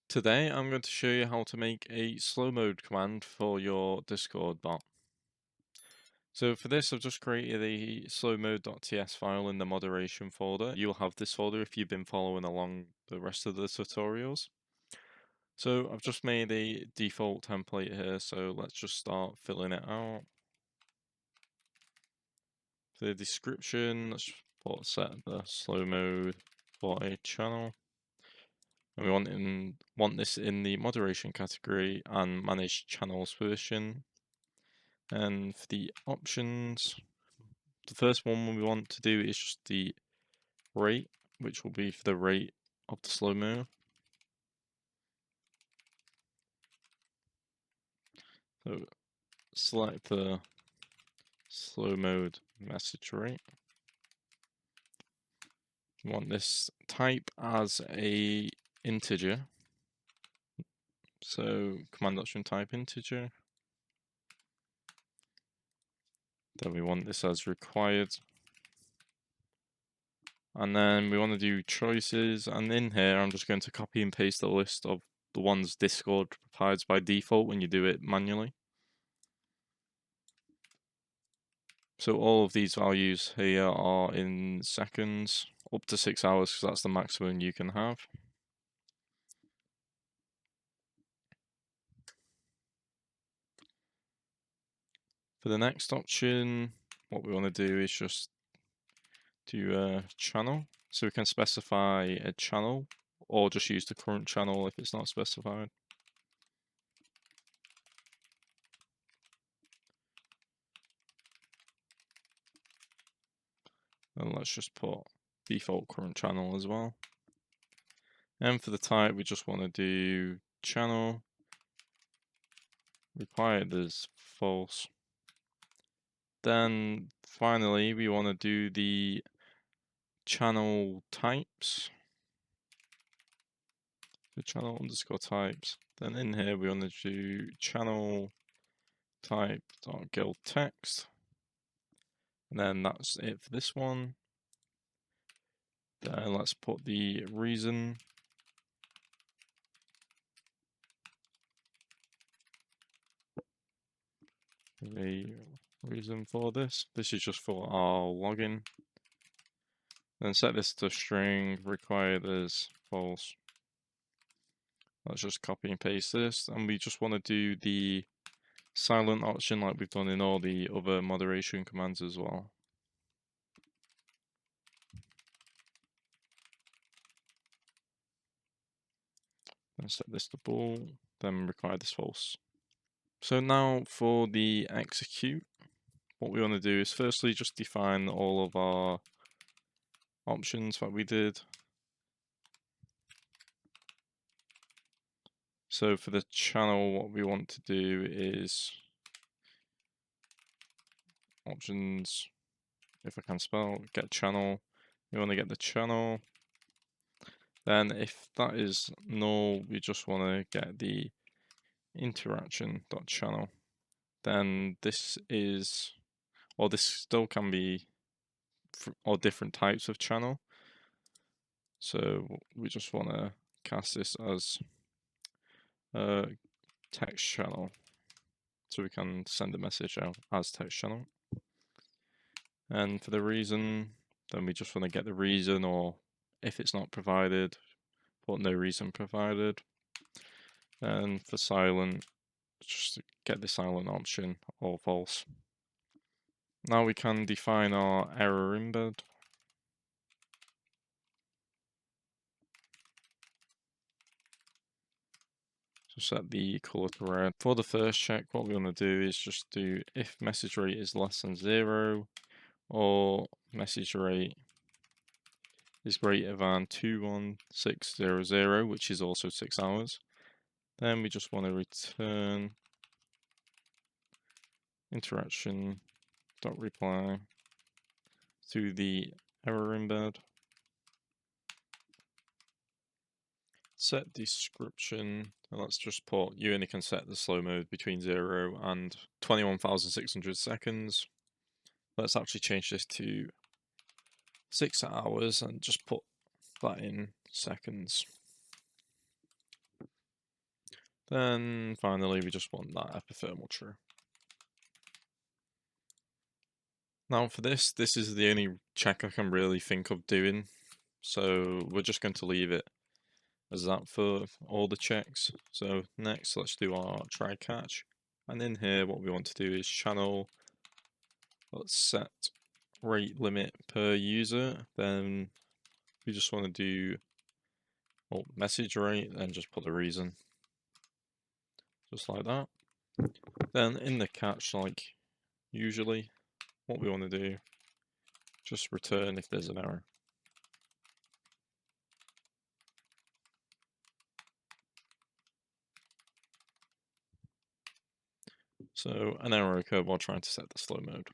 Today I'm going to show you how to make a slow mode command for your Discord bot. So for this I've just created a slowmode.ts file in the moderation folder. You'll have this folder if you've been following along the rest of the tutorials. So I've just made a default template here, so let's just start filling it out. For the description, let's set the slow mode for a channel. And we want this in the moderation category and manage channels version. And for the options, the first one we want to do is just the rate, which will be for the rate of the slow mo. So select the slow mode message rate. We want this type as a integer. So command option type integer. Then we want this as required. And then we want to do choices. And in here, I'm just going to copy and paste the list of the ones Discord provides by default when you do it manually. So all of these values here are in seconds, up to 6 hours, because that's the maximum you can have. For the next option, what we want to do is just do a channel. So we can specify a channel, or just use the current channel if it's not specified. And let's just put default current channel as well. And for the type, we just want to do channel. Required is false. Then finally, we want to do the channel types. The channel underscore types. Then in here, we want to do channel type .guild text. And then that's it for this one. Then let's put the reason. A reason for this. This is just for our login. Then set this to string, required as false. Let's just copy and paste this. And we just want to do the silent option like we've done in all the other moderation commands as well. Then set this to bool, then require this false. So now for the execute, what we want to do is firstly just define all of our options that we did. So for the channel, what we want to do is options, if I can spell, get channel. We want to get the channel. Then if that is null, we just want to get the interaction.channel. Then this is, or this still can be all different types of channel. So we just want to cast this as a text channel. So we can send a message out as text channel. And for the reason, then we just want to get the reason, or if it's not provided, put no reason provided. And for silent, just get the silent option or false. Now we can define our error embed. So set the color to red. For the first check, what we want to do is just do if message rate is less than 0 or message rate is greater than 21600, which is also 6 hours. Then we just want to return interaction.reply to the error embed. Set description, and let's just put you only can set the slow mode between 0 and 21,600 seconds. Let's actually change this to 6 hours and just put that in seconds. Then finally, we just want that epithermal true. Now for this is the only check I can really think of doing. So we're just going to leave it as that for all the checks. So next, let's do our try catch. And in here, what we want to do is channel. Let's set rate limit per user. Then we just want to do message rate and just put the reason. Just like that. Then in the catch, like usually, what we want to do, just return if there's an error. So an error occurred while trying to set the slow mode.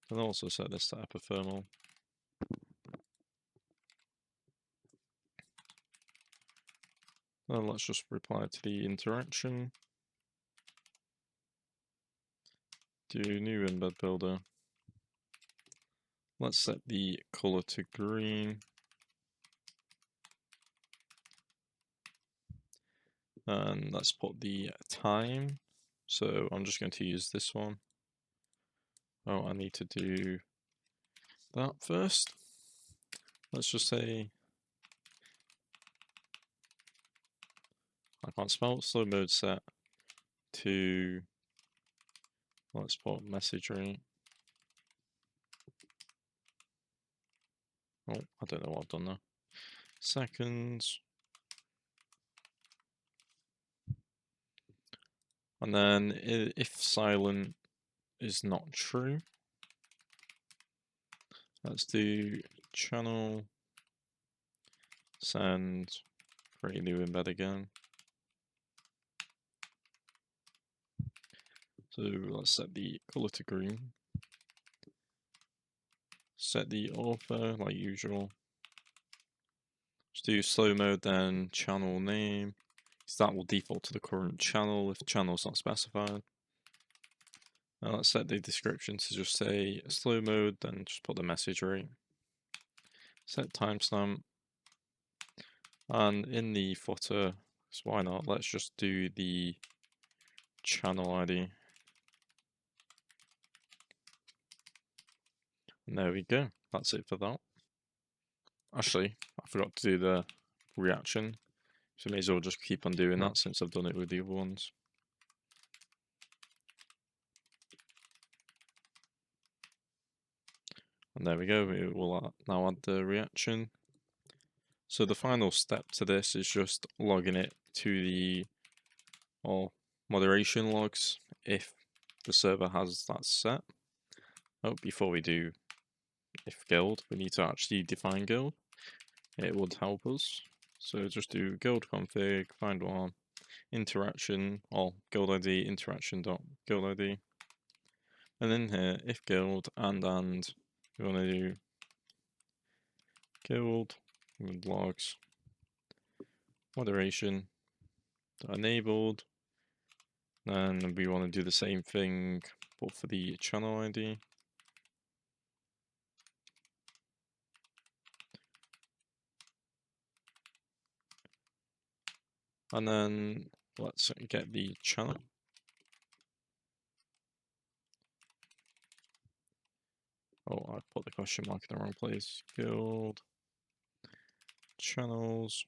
And also set this to epithermal. Then let's just reply to the interaction. Do new embed builder. Let's set the color to green. And let's put the time. So I'm just going to use this one. Oh, I need to do that first. Let's just say, I can't spell, slow mode set to, let's put message rate. Oh, I don't know what I've done there. Seconds. And then if silent is not true, let's do channel send create new embed again. So let's set the color to green. Set the author like usual. Just do slow mode, then channel name. So that will default to the current channel if the channel is not specified. Now let's set the description to just say slow mode, then just put the message rate. Set timestamp. And in the footer, so why not, let's just do the channel ID. And there we go. That's it for that. Actually, I forgot to do the reaction. So may as well just keep on doing that since I've done it with the other ones. And there we go, we will now add the reaction. So the final step to this is just logging it to the moderation logs if the server has that set. Oh, before we do if guild, we need to actually define guild. It would help us. So just do guild config, find one, interaction, or guild ID, interaction dot guild ID. And in here, if guild and we want to do guild with logs, moderation enabled. Then we want to do the same thing, but for the channel ID. And then let's get the channel. Oh, I put the question mark in the wrong place. Guild channels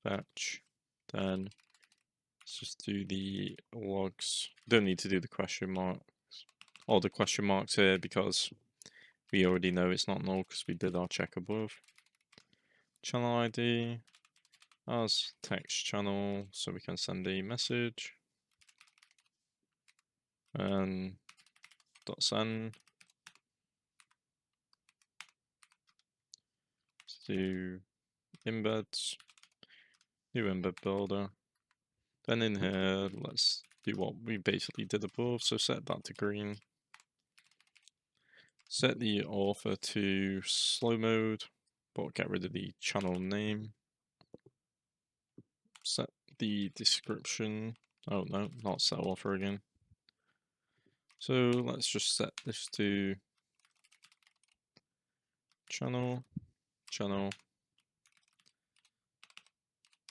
fetch. Then let's just do the logs. Don't need to do the question marks. Or the question marks here because we already know it's not null because we did our check above. Channel ID as text channel so we can send a message. And dot send. Let's do embeds, new embed builder. Then in here, let's do what we basically did above. So set that to green. Set the author to slow mode, but get rid of the channel name. Set the description. Oh no, not set author again. So let's just set this to channel.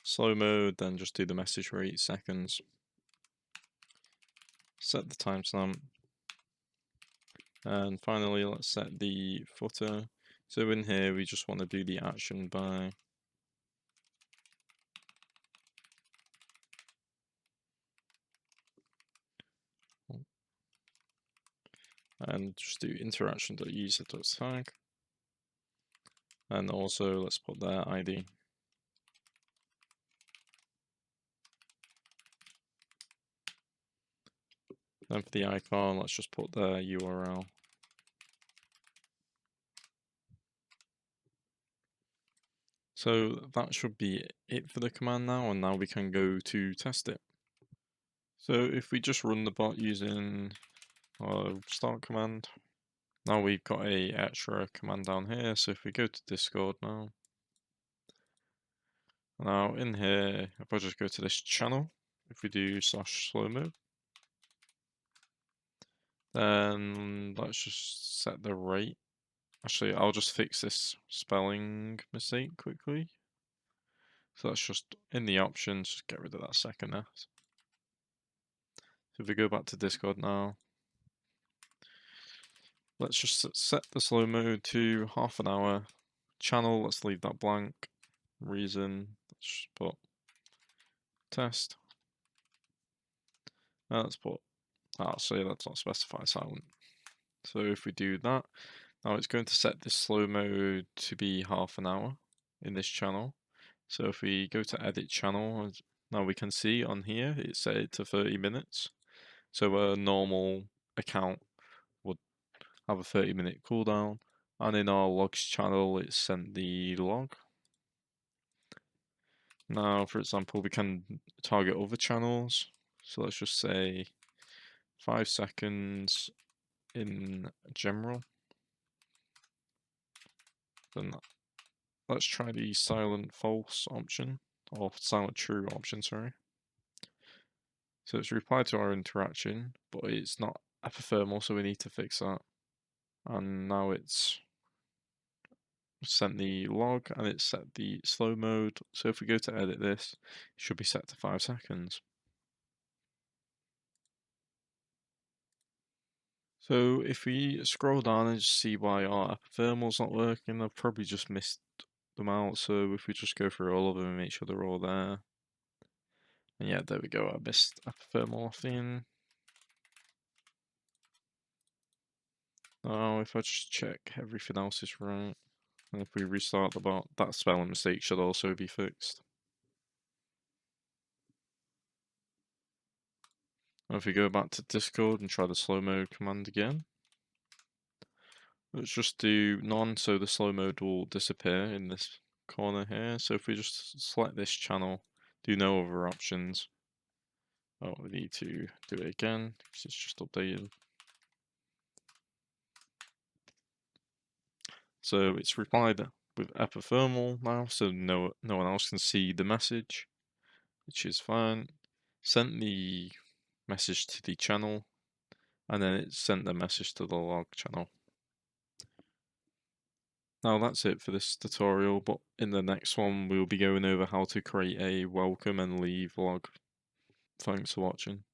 slow mode, then just do the message for 8 seconds. Set the timestamp. And finally, let's set the footer. So in here, we just want to do the action by. And just do interaction.user.tag. And also, let's put their ID. Then for the icon, let's just put their URL. So that should be it for the command now, and now we can go to test it. So if we just run the bot using our start command, now we've got a extra command down here. So if we go to Discord now in here, if I just go to this channel, if we do /slowmode, then let's just set the rate. Actually, I'll just fix this spelling mistake quickly. So that's just in the options, just get rid of that second S. So if we go back to Discord now, let's just set the slow mode to half an hour. Channel, let's leave that blank. Reason, let's just put test. Let's put, actually let's not specify silent. So if we do that, now it's going to set this slow mode to be half an hour in this channel. So if we go to edit channel, now we can see on here it's set to 30 minutes. So a normal account would have a 30-minute cooldown, and in our logs channel it's sent the log. Now, for example, we can target other channels. So let's just say 5 seconds in general. Then let's try the silent false option, or silent true option, sorry. So it's replied to our interaction, but it's not epithermal, so we need to fix that. And now it's sent the log and it's set the slow mode. So if we go to edit this, it should be set to 5 seconds. So if we scroll down and just see why our epithermal's not working, I've probably just missed them out. So if we just go through all of them and make sure they're all there. And yeah, there we go, I missed epithermal thing. Now if I just check everything else is right, and if we restart the bot, that spelling mistake should also be fixed. And if we go back to Discord and try the slow mode command again, let's just do none, so the slow mode will disappear in this corner here. So if we just select this channel, do no other options. Oh, we need to do it again because it's just updated. So it's replied with epithermal now, so no one else can see the message, which is fine. Sent the message to the channel, and then it sent the message to the log channel. Now that's it for this tutorial, but in the next one we'll be going over how to create a welcome and leave log. Thanks for watching.